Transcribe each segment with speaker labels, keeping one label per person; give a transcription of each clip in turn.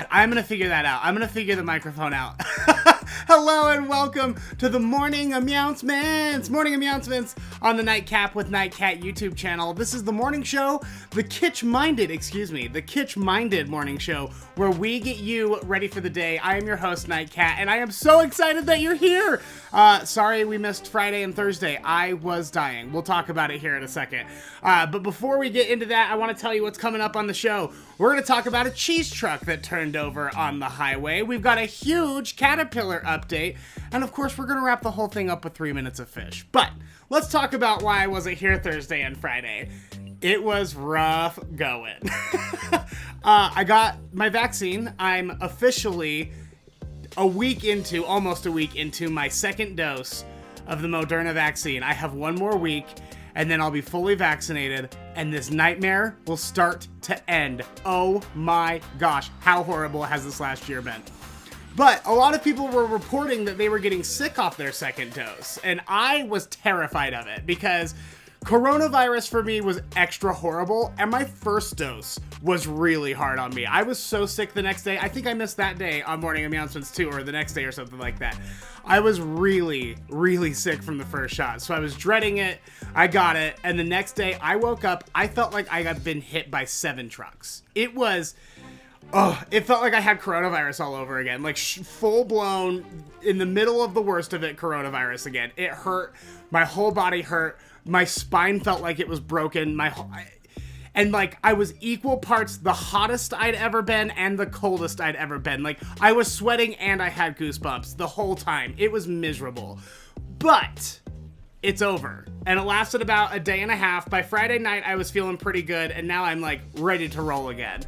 Speaker 1: God, I'm going to figure that out. I'm going to figure the microphone out. Hello and welcome to the Morning Mews. Morning Mews on the Nightcat with Nightcat YouTube channel. This is the morning show, the kitsch-minded morning show, where we get you ready for the day. I am your host, Nightcat, and I am so excited that you're here. Sorry we missed Friday and Thursday. I was dying. We'll talk about it here in a second. But before we get into that, I want to tell you what's coming up on the show. We're going to talk about a cheese truck that turned over on the highway. We've got a huge Caterpillar update. And of course, we're going to wrap the whole thing up with 3 minutes of fish. But let's talk about why I wasn't here Thursday and Friday. It was rough going. I got my vaccine. I'm officially almost a week into my second dose of the Moderna vaccine. I have one more week, and then I'll be fully vaccinated, and this nightmare will start to end. Oh my gosh, how horrible has this last year been? But a lot of people were reporting that they were getting sick off their second dose, and I was terrified of it because coronavirus for me was extra horrible, and my first dose was really hard on me. I was so sick the next day. I think I missed that day on Morning Announcements too, or the next day or something like that. I was really, really sick from the first shot, so I was dreading it. I got it, and the next day I woke up, I felt like I had been hit by 7 trucks. It felt like I had coronavirus all over again, like full-blown, in the middle of the worst of it, coronavirus again. It hurt. My whole body hurt. My spine felt like it was broken. I was equal parts the hottest I'd ever been and the coldest I'd ever been. Like, I was sweating and I had goosebumps the whole time. It was miserable. But it's over. And it lasted about a day and a half. By Friday night, I was feeling pretty good, and now I'm, like, ready to roll again.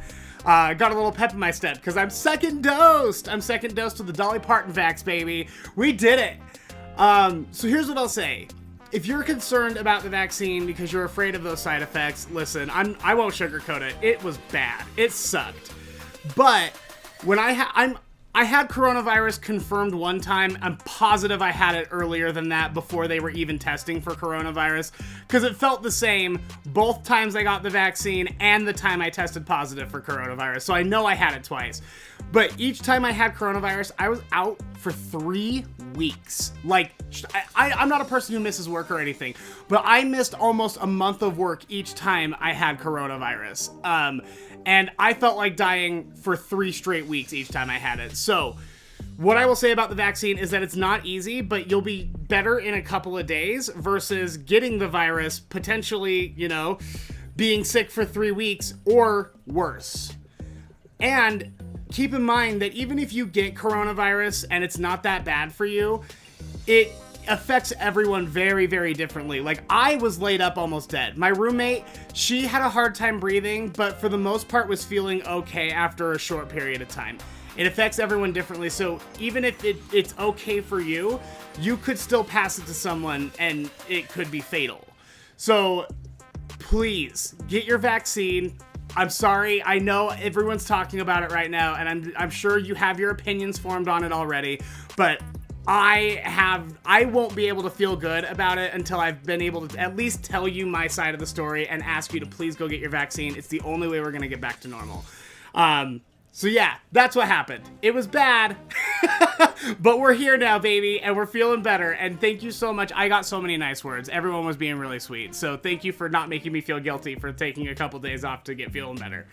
Speaker 1: Got a little pep in my step because I'm second dosed. I'm second dosed with the Dolly Parton vax, baby. We did it. So here's what I'll say. If you're concerned about the vaccine because you're afraid of those side effects, listen, I won't sugarcoat it. It was bad. It sucked. But when I had coronavirus confirmed one time. I'm positive I had it earlier than that, before they were even testing for coronavirus, because it felt the same both times I got the vaccine and the time I tested positive for coronavirus. So I know I had it twice. But each time I had coronavirus, I was out for 3 weeks. Like, I'm not a person who misses work or anything, but I missed almost a month of work each time I had coronavirus. And I felt like dying for 3 straight weeks each time I had it. So what I will say about the vaccine is that it's not easy, but you'll be better in a couple of days versus getting the virus, potentially, being sick for 3 weeks or worse. And keep in mind that even if you get coronavirus and it's not that bad for you, it affects everyone very, very differently. Like, I was laid up almost dead. My roommate, she had a hard time breathing, but for the most part was feeling okay after a short period of time. It affects everyone differently, so even if it's okay for you, you could still pass it to someone and it could be fatal. So please get your vaccine. I'm sorry, I know everyone's talking about it right now, and I'm sure you have your opinions formed on it already, but I won't be able to feel good about it until I've been able to at least tell you my side of the story and ask you to please go get your vaccine. It's the only way we're gonna get back to normal. So yeah, that's what happened. It was bad, but we're here now, baby, and we're feeling better, and thank you so much. I got so many nice words. Everyone was being really sweet, so thank you for not making me feel guilty for taking a couple days off to get feeling better.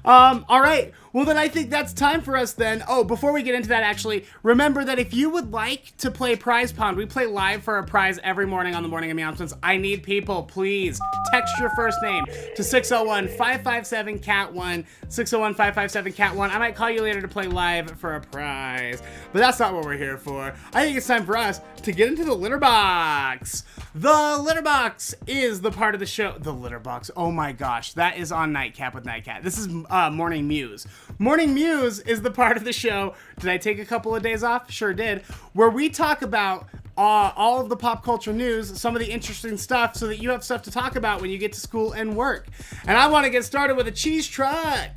Speaker 1: All right, well then I think that's time for us then. Oh, before we get into that, actually, remember that if you would like to play Prize Pond, we play live for a prize every morning on the Morning Announcements. I need people, please. Text your first name to 601-557-CAT1, 601-557-CAT1. I might call you later to play live for a prize, but that's not what we're here for. I think it's time for us to get into the litter box. The litter box is the part of the show. The litter box. Oh my gosh, that is on Nightcat with Nightcat. This is Morning Mews. Morning Mews is the part of the show. Did I take a couple of days off? Sure did. Where we talk about all of the pop culture news, some of the interesting stuff, so that you have stuff to talk about when you get to school and work. And I want to get started with a cheese truck.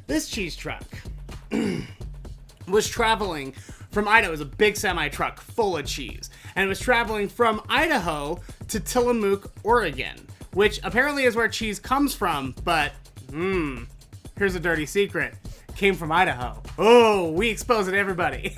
Speaker 1: This cheese truck was traveling from Idaho. It was a big semi-truck full of cheese. And it was traveling from Idaho to Tillamook, Oregon, which apparently is where cheese comes from, but here's a dirty secret. came from Idaho. Oh, we exposed it to everybody.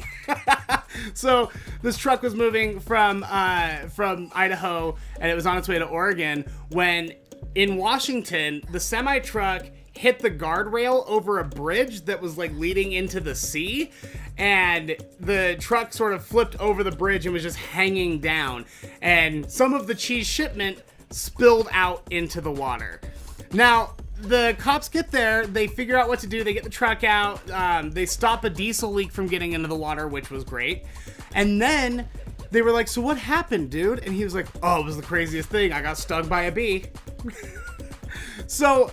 Speaker 1: So this truck was moving from Idaho, and it was on its way to Oregon when in Washington, the semi-truck hit the guardrail over a bridge that was like leading into the sea, and the truck sort of flipped over the bridge and was just hanging down, and some of the cheese shipment spilled out into the water. Now, the cops get there, they figure out what to do, they get the truck out, they stop a diesel leak from getting into the water, which was great. And then they were like, so what happened, dude? And he was like, oh, it was the craziest thing. I got stung by a bee. So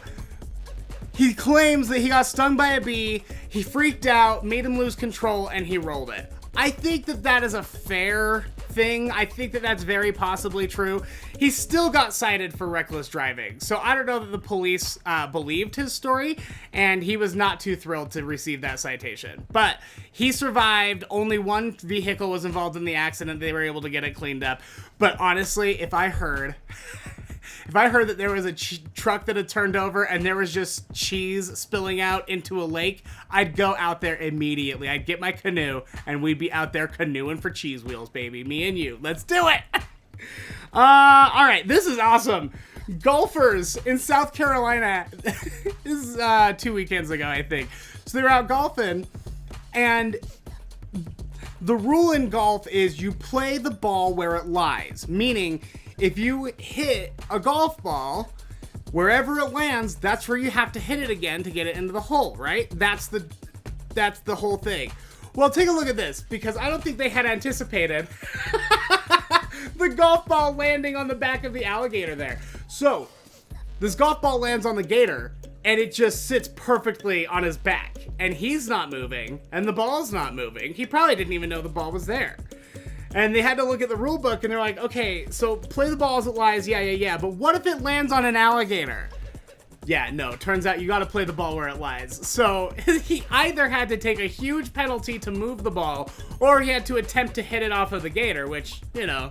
Speaker 1: he claims that he got stung by a bee, he freaked out, made him lose control, and he rolled it. I think that that is a fair thing. I think that that's very possibly true. He still got cited for reckless driving. So I don't know that the police believed his story, and he was not too thrilled to receive that citation. But he survived. Only one vehicle was involved in the accident. They were able to get it cleaned up. But honestly, if I heard that there was a truck that had turned over and there was just cheese spilling out into a lake, I'd go out there immediately. I'd get my canoe and we'd be out there canoeing for cheese wheels, baby. Me and you. Let's do it. All right. This is awesome. Golfers in South Carolina. This is 2 weekends ago, I think. So they were out golfing, and the rule in golf is you play the ball where it lies, meaning if you hit a golf ball, wherever it lands, that's where you have to hit it again to get it into the hole, right? That's the whole thing. Well, take a look at this, because I don't think they had anticipated the golf ball landing on the back of the alligator there. So, this golf ball lands on the gator, and it just sits perfectly on his back. And he's not moving, and the ball's not moving. He probably didn't even know the ball was there. And they had to look at the rule book, and they're like, okay, so play the ball as it lies, yeah, but what if it lands on an alligator? Yeah, no, turns out you gotta play the ball where it lies. So he either had to take a huge penalty to move the ball, or he had to attempt to hit it off of the gator, which, you know,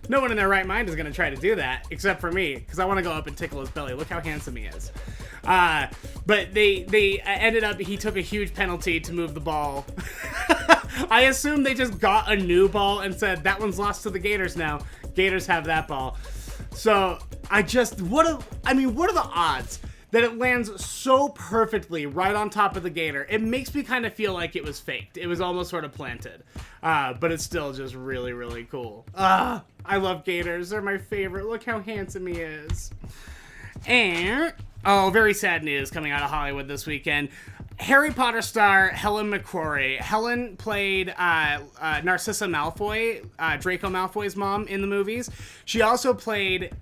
Speaker 1: no one in their right mind is gonna try to do that, except for me, because I wanna go up and tickle his belly. Look how handsome he is. But they ended up, he took a huge penalty to move the ball. I assume they just got a new ball and said, that one's lost to the Gators now. Gators have that ball. So what are the odds that it lands so perfectly right on top of the gator? It makes me kind of feel like it was faked. It was almost sort of planted. But it's still just really, really cool. I love gators. They're my favorite. Look how handsome he is. And, very sad news coming out of Hollywood this weekend. Harry Potter star Helen McRory. Helen played Narcissa Malfoy, Draco Malfoy's mom in the movies. She also played...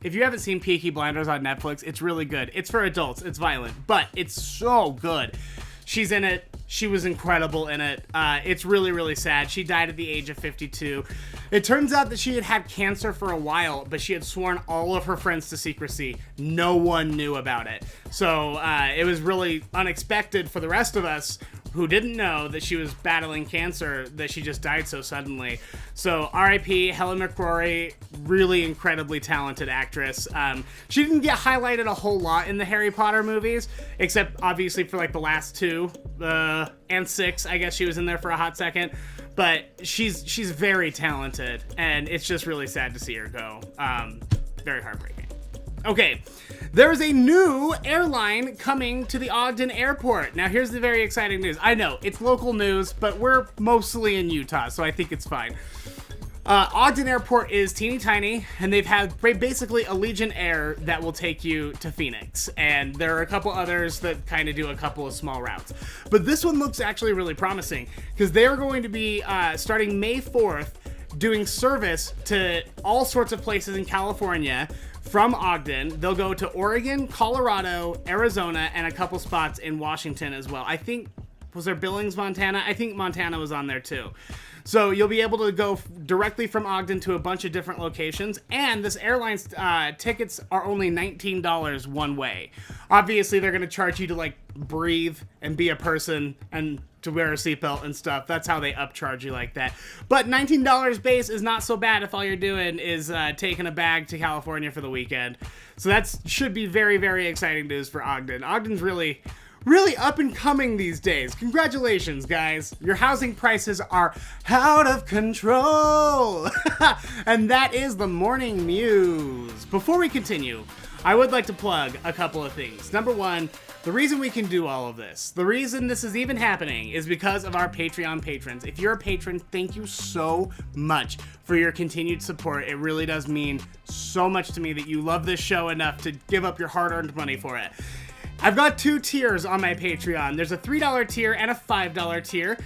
Speaker 1: If you haven't seen Peaky Blinders on Netflix, it's really good. It's for adults. It's violent, but it's so good. She's in it. She was incredible in it. It's really, really sad. She died at the age of 52. It turns out that she had had cancer for a while, but she had sworn all of her friends to secrecy. No one knew about it. So it was really unexpected for the rest of us who didn't know that she was battling cancer, that she just died so suddenly. So R.I.P. Helen McRory, really incredibly talented actress. She didn't get highlighted a whole lot in the Harry Potter movies, except obviously for like the last two, and 6. I guess she was in there for a hot second. But she's very talented, and it's just really sad to see her go. Very heartbreaking. Okay, there is a new airline coming to the Ogden Airport. Now, here's the very exciting news. I know, it's local news, but we're mostly in Utah, so I think it's fine. Ogden Airport is teeny tiny, and they've had basically Allegiant Air that will take you to Phoenix. And there are a couple others that kind of do a couple of small routes. But this one looks actually really promising, because they're going to be, starting May 4th, doing service to all sorts of places in California from Ogden. They'll go to Oregon, Colorado, Arizona, and a couple spots in Washington as well. I think, was there Billings, Montana? I think Montana was on there too. So you'll be able to go directly from Ogden to a bunch of different locations, and this airline's tickets are only $19 one way. Obviously, they're going to charge you to like breathe and be a person and to wear a seatbelt and stuff. That's how they upcharge you like that. But $19 base is not so bad if all you're doing is taking a bag to California for the weekend. So that should be very, very exciting news for Ogden. Ogden's really really up and coming these days. Congratulations, guys. Your housing prices are out of control. And that is the Morning Mews. Before we continue, I would like to plug a couple of things. Number one, the reason we can do all of this, the reason this is even happening is because of our Patreon patrons. If you're a patron, thank you so much for your continued support. It really does mean so much to me that you love this show enough to give up your hard-earned money for it. I've got 2 tiers on my Patreon. There's a $3 tier and a $5 tier.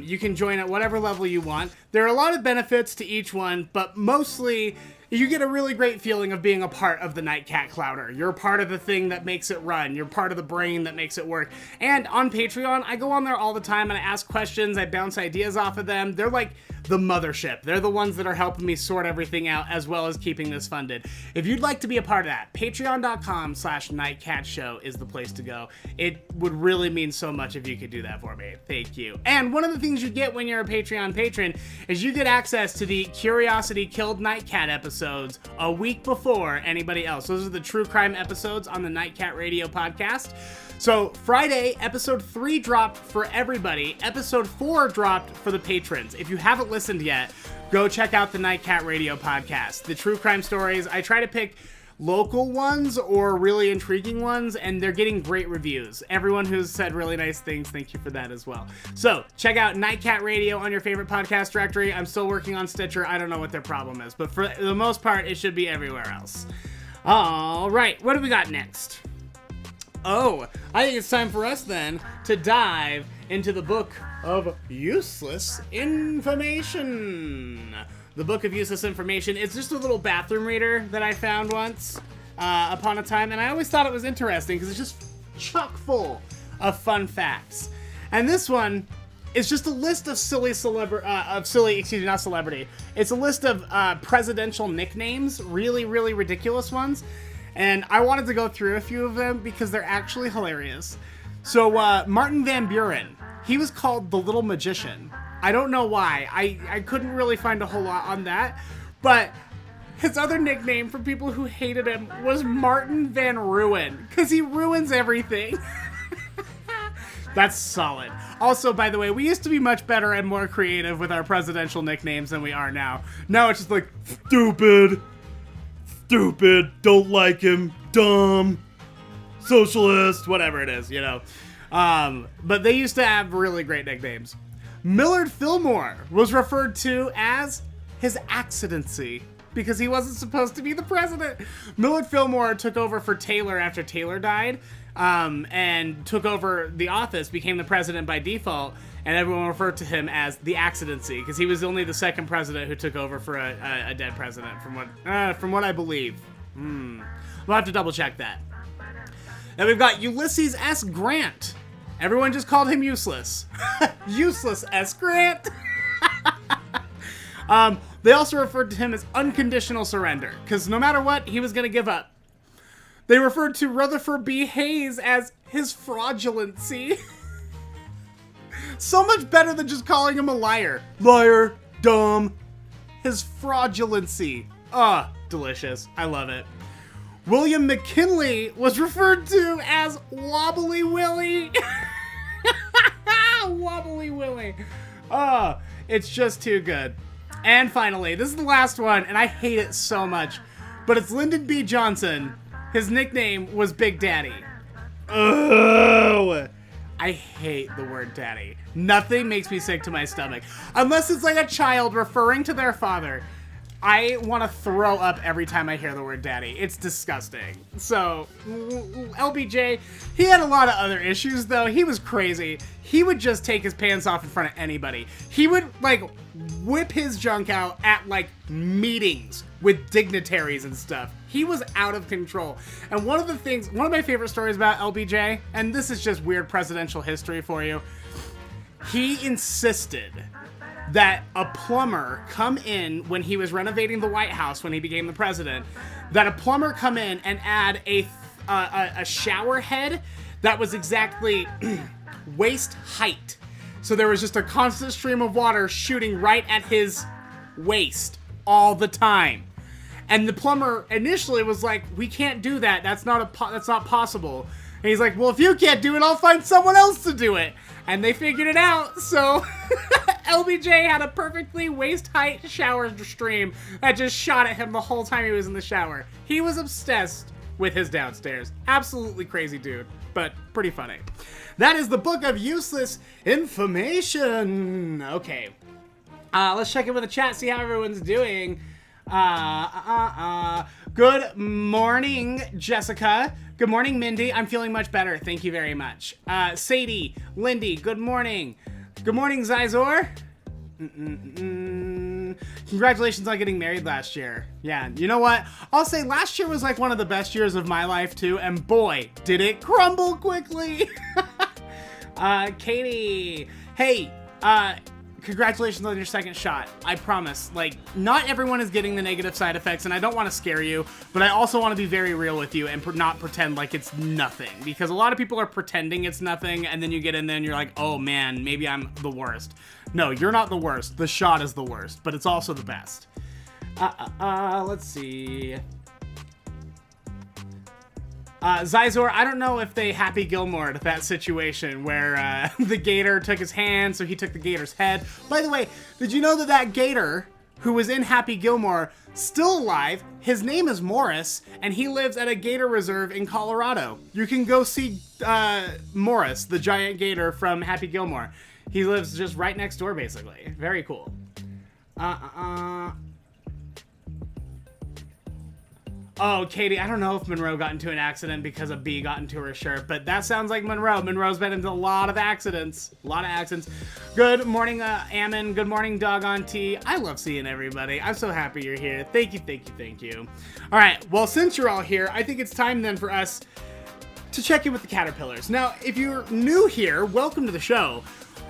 Speaker 1: You can join at whatever level you want. There are a lot of benefits to each one, but mostly you get a really great feeling of being a part of the Nightcat Clouder. You're a part of the thing that makes it run. You're part of the brain that makes it work. And on Patreon, I go on there all the time and I ask questions. I bounce ideas off of them. They're like the mothership. They're the ones that are helping me sort everything out as well as keeping this funded. If you'd like to be a part of that, patreon.com/nightcatshow is the place to go. It would really mean so much if you could do that for me. Thank you. And one of the things you get when you're a Patreon patron is you get access to the Curiosity Killed Nightcat episodes a week before anybody else. Those are the true crime episodes on the Nightcat Radio podcast. So Friday, episode 3 dropped for everybody. Episode 4 dropped for the patrons. If you haven't listened yet, go check out the Nightcat Radio podcast. The true crime stories, I try to pick local ones or really intriguing ones, and they're getting great reviews. Everyone who's said really nice things, thank you for that as well. So check out Nightcat Radio on your favorite podcast directory. I'm still working on Stitcher. I don't know what their problem is, but for the most part, it should be everywhere else. All right, what do we got next? Oh, I think it's time for us then to dive into the book of useless information. The book of useless information is just a little bathroom reader that I found once upon a time, and I always thought it was interesting because it's just chock full of fun facts. And this one is just a list of It's a list of presidential nicknames, really, really ridiculous ones. And I wanted to go through a few of them because they're actually hilarious. So Martin Van Buren, he was called the Little Magician. I don't know why. I couldn't really find a whole lot on that. But his other nickname for people who hated him was Martin Van Ruin, because he ruins everything. That's solid. Also, by the way, we used to be much better and more creative with our presidential nicknames than we are now. Now it's just like, stupid, don't like him, dumb, socialist, whatever it is, you know. But they used to have really great nicknames. Millard Fillmore was referred to as his accidency because he wasn't supposed to be the president. Millard Fillmore took over for Taylor after Taylor died, and took over the office, became the president by default, and everyone referred to him as the accidency because he was only the second president who took over for a dead president, from what I believe. We'll have to double check that. Then we've got Ulysses S. Grant. Everyone just called him Useless. Useless S. Grant. They also referred to him as unconditional surrender, because no matter what, he was going to give up. They referred to Rutherford B. Hayes as his fraudulency. So much better than just calling him a liar. Liar, dumb. His fraudulency. Delicious. I love it. William McKinley was referred to as Wobbly Willie. Wobbly Willie. It's just too good. And finally, this is the last one, and I hate it so much, but it's Lyndon B. Johnson. His nickname was Big Daddy. Oh, I hate the word daddy. Nothing makes me sick to my stomach. Unless it's like a child referring to their father. I want to throw up every time I hear the word daddy. It's disgusting. So, LBJ, he had a lot of other issues, though. He was crazy. He would just take his pants off in front of anybody. He would, like, whip his junk out at, like, meetings with dignitaries and stuff. He was out of control. And one of my favorite stories about LBJ, and this is just weird presidential history for you, he insisted that a plumber come in when he was renovating the White House when he became the president, that a plumber come in and add a shower head that was exactly waist height. So there was just a constant stream of water shooting right at his waist all the time. And the plumber initially was like, "We can't do that. That's not possible." And he's like, well, if you can't do it, I'll find someone else to do it. And they figured it out, so LBJ had a perfectly waist-height shower stream that just shot at him the whole time he was in the shower. He was obsessed with his downstairs. Absolutely crazy dude, but pretty funny. That is the book of useless information. Okay, let's check in with the chat, see how everyone's doing. Good morning, Jessica. Good morning, Mindy. I'm feeling much better. Thank you very much. Sadie, Lindy, good morning. Good morning, Zizor. Congratulations on getting married last year. Yeah, you know what? I'll say last year was like one of the best years of my life too, and boy, did it crumble quickly. Katie, hey, congratulations on your second shot. I promise, like, not everyone is getting the negative side effects, and I don't want to scare you, but I also want to be very real with you and not pretend like it's nothing, because a lot of people are pretending it's nothing, and then you get in there and you're like, oh man, maybe I'm the worst. No, you're not the worst. The shot is the worst, but it's also the best. Let's see. Zizor, I don't know if they Happy Gilmore'd that situation where the gator took his hand, so he took the gator's head. By the way, did you know that that gator who was in Happy Gilmore, still alive, his name is Morris, and he lives at a gator reserve in Colorado. You can go see Morris, the giant gator from Happy Gilmore. He lives just right next door, basically. Very cool. Oh, Katie, I don't know if Monroe got into an accident because a bee got into her shirt, but that sounds like Monroe. Monroe's been into a lot of accidents. A lot of accidents. Good morning, Ammon. Good morning, Doggone Tea. I love seeing everybody. I'm so happy you're here. Thank you, thank you, thank you. All right, well, since you're all here, I think it's time then for us to check in with the caterpillars. Now, if you're new here, welcome to the show.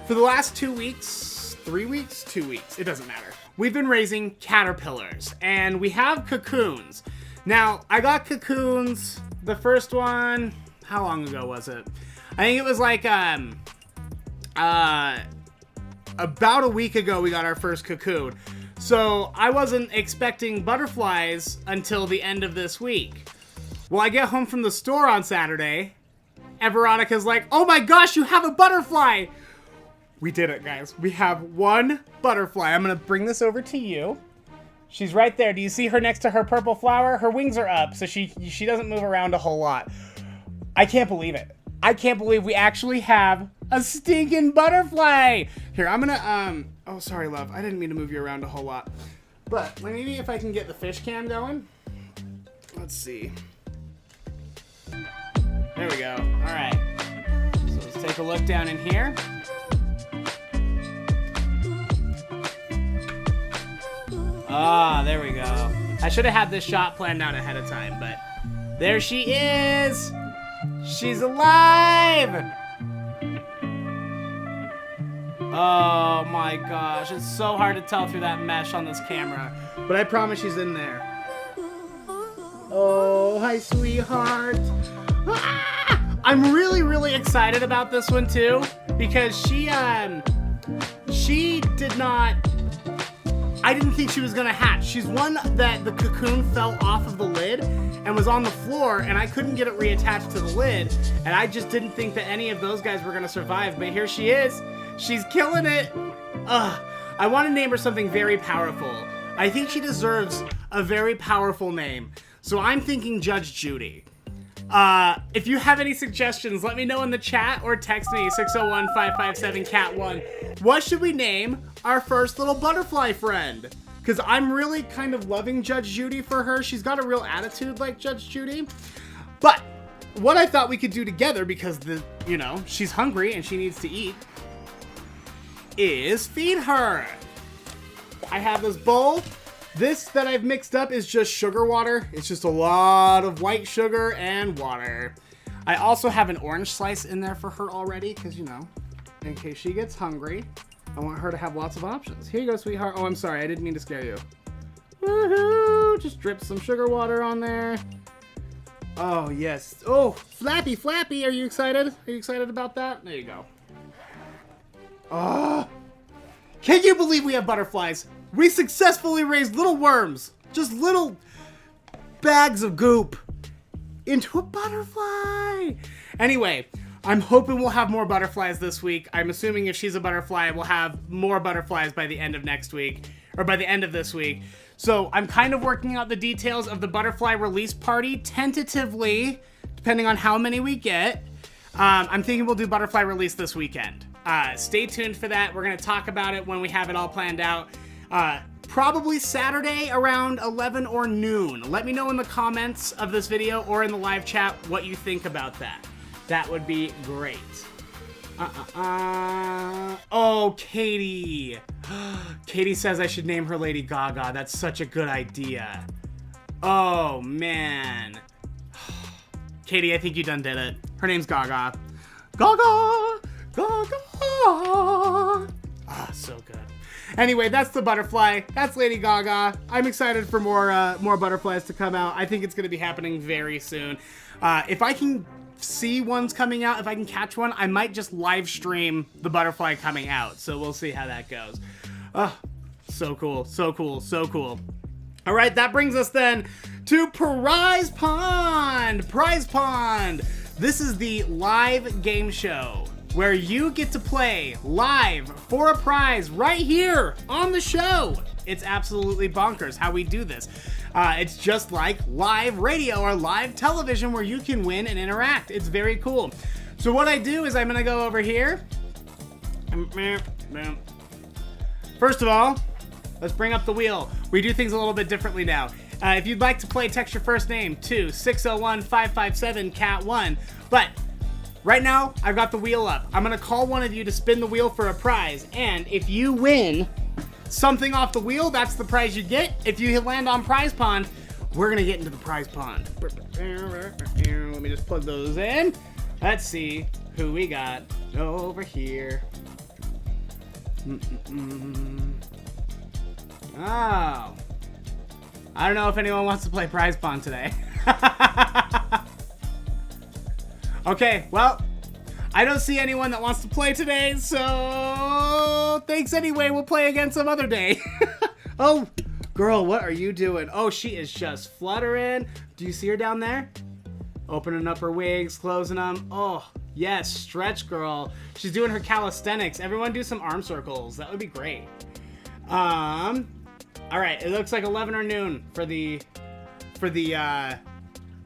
Speaker 1: For the last 2 weeks, 3 weeks, 2 weeks, it doesn't matter. We've been raising caterpillars, and we have cocoons. Now, I got cocoons, the first one, how long ago was it? I think it was like, about a week ago we got our first cocoon. So I wasn't expecting butterflies until the end of this week. Well, I get home from the store on Saturday, and Veronica's like, oh my gosh, you have a butterfly! We did it, guys. We have one butterfly. I'm gonna bring this over to you. She's right there. Do you see her next to her purple flower? Her wings are up, so she doesn't move around a whole lot. I can't believe it. I can't believe we actually have a stinking butterfly. Here, I'm gonna, oh, sorry, love. I didn't mean to move you around a whole lot. But maybe if I can get the fish cam going. Let's see. There we go. All right. So let's take a look down in here. Ah, there we go. I should have had this shot planned out ahead of time, but there she is! She's alive! Oh my gosh, it's so hard to tell through that mesh on this camera, but I promise she's in there. Oh, hi, sweetheart. Ah! I'm really, really excited about this one too, because she did not... I didn't think she was gonna hatch. She's one that the cocoon fell off of the lid and was on the floor, and I couldn't get it reattached to the lid, and I just didn't think that any of those guys were gonna survive, but here she is. She's killing it. Ugh. I want to name her something very powerful. I think she deserves a very powerful name, so I'm thinking Judge Judy. If you have any suggestions, let me know in the chat or text me 601-557-CAT1. What should we name our first little butterfly friend? Because I'm really kind of loving Judge Judy for her. She's got a real attitude like Judge Judy. But what I thought we could do together, because she's hungry and she needs to eat, is feed her. I have this bowl. This that I've mixed up is just sugar water. It's just a lot of white sugar and water. I also have an orange slice in there for her already, because, in case she gets hungry, I want her to have lots of options. Here you go, sweetheart. Oh, I'm sorry. I didn't mean to scare you. Woohoo! Just drip some sugar water on there. Oh, yes. Oh, Flappy, Flappy. Are you excited? Are you excited about that? There you go. Oh, can you believe we have butterflies? We successfully raised little worms. Just little bags of goop. into a butterfly. Anyway, I'm hoping we'll have more butterflies this week. I'm assuming if she's a butterfly, we'll have more butterflies by the end of next week, or by the end of this week. So I'm kind of working out the details of the butterfly release party tentatively, depending on how many we get. I'm thinking we'll do butterfly release this weekend. Stay tuned for that. We're going to talk about it when we have it all planned out. Probably Saturday around 11 or noon. Let me know in the comments of this video or in the live chat what you think about that. That would be great. Oh, Katie. Katie says I should name her Lady Gaga. That's such a good idea. Oh, man. Katie, I think you done did it. Her name's Gaga. Gaga! Gaga! Ah, so good. Anyway, that's the butterfly. That's Lady Gaga. I'm excited for more butterflies to come out. I think it's going to be happening very soon. If I can see ones coming out, if I can catch one, I might just live stream the butterfly coming out. So we'll see how that goes. Oh, so cool. So cool. So cool. All right, that brings us then to Prize Pond. Prize Pond. This is the live game show where you get to play live for a prize right here on the show. It's absolutely bonkers how we do this. It's just like live radio or live television where you can win and interact. It's very cool. So what I do is I'm gonna go over here. First of all, let's bring up the wheel. We do things a little bit differently now. If you'd like to play, text your first name to 601-557-CAT1. But right now, I've got the wheel up. I'm going to call one of you to spin the wheel for a prize. And if you win something off the wheel, that's the prize you get. If you land on Prize Pond, we're going to get into the Prize Pond. Let me just plug those in. Let's see who we got over here. Oh. I don't know if anyone wants to play Prize Pond today. Okay, well, I don't see anyone that wants to play today, so thanks anyway. We'll play again some other day. Oh, girl, what are you doing? Oh, she is just fluttering. Do you see her down there? Opening up her wings, closing them. Oh, yes, stretch girl. She's doing her calisthenics. Everyone do some arm circles. That would be great. All right, it looks like 11 or noon for the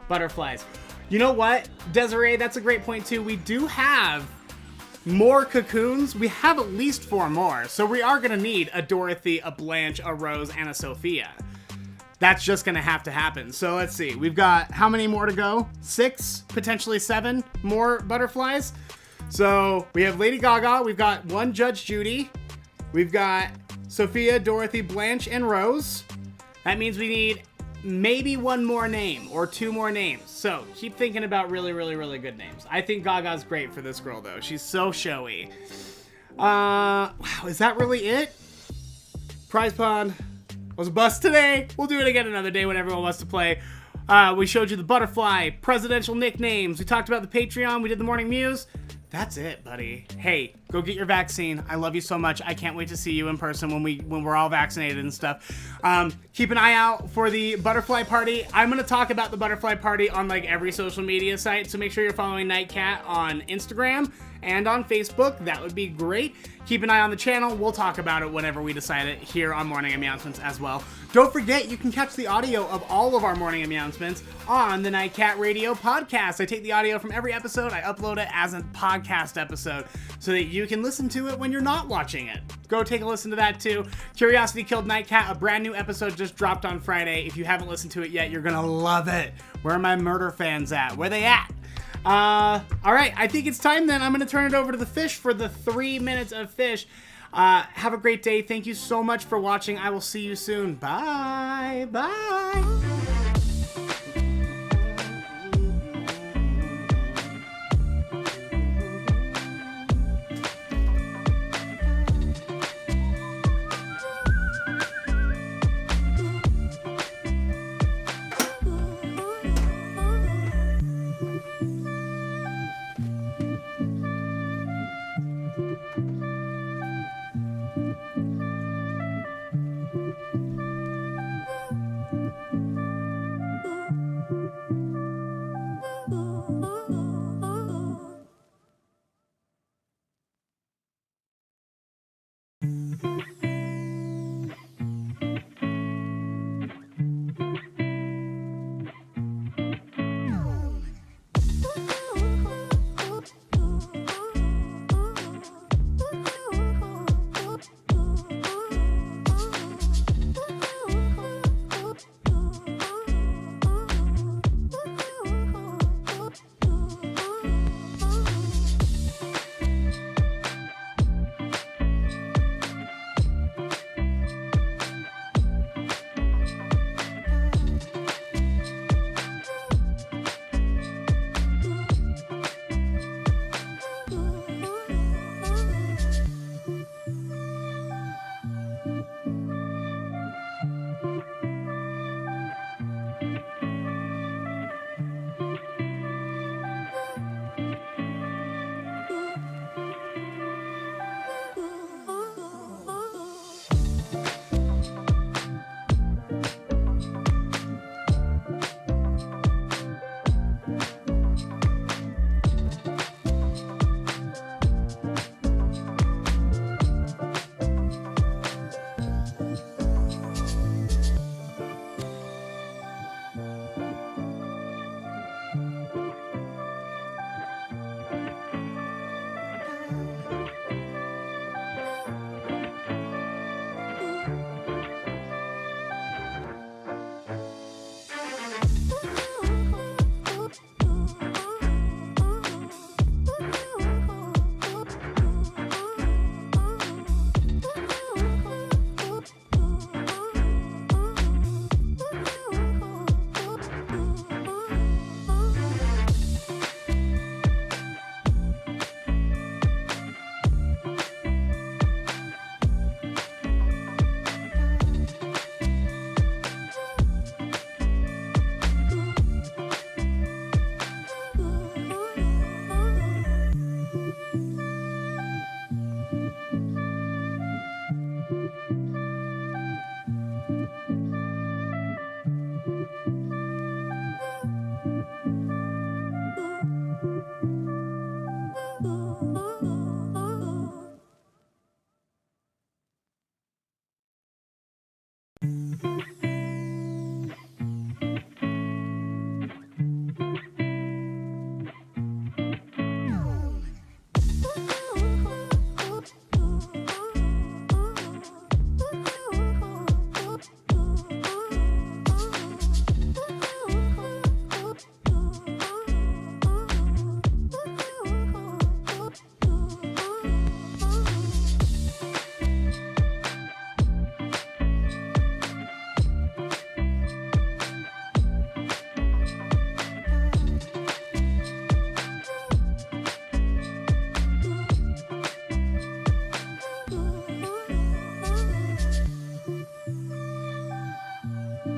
Speaker 1: butterflies. You know what, Desiree? That's a great point too. We do have more cocoons. We have at least 4 more, so we are gonna need a Dorothy, a Blanche, a Rose, and a Sophia. That's just gonna have to happen. So let's see. We've got how many more to go? 6, potentially 7 more butterflies. So we have Lady Gaga. We've got 1 Judge Judy. We've got Sophia, Dorothy, Blanche, and Rose. That means we need maybe 1 more name or 2 more names. So keep thinking about really, really, really good names. I think Gaga's great for this girl, though. She's so showy. Wow, is that really it? Prize Pond was a bust today. We'll do it again another day when everyone wants to play. We showed you the butterfly, presidential nicknames. We talked about the Patreon. We did the Morning Mews. That's it, buddy. Hey, go get your vaccine. I love you so much. I can't wait to see you in person when we're all vaccinated and stuff. Keep an eye out for the butterfly party. I'm going to talk about the butterfly party on like every social media site, so make sure you're following Nightcat on Instagram and on Facebook. That would be great. Keep an eye on the channel. We'll talk about it whenever we decide it here on Morning Announcements as well. Don't forget, you can catch the audio of all of our Morning Announcements on the Nightcat Radio podcast. I take the audio from every episode, I upload it as a podcast episode so that you can listen to it when you're not watching it. Go take a listen to that too. Curiosity Killed Nightcat, a brand new episode just dropped on Friday. If you haven't listened to it yet, you're gonna love it. Where are my murder fans at? Where they at? All right, I think it's time then. I'm going to turn it over to the fish for the 3 minutes of fish. Have a great day. Thank you so much for watching. I will see you soon. Bye. Bye.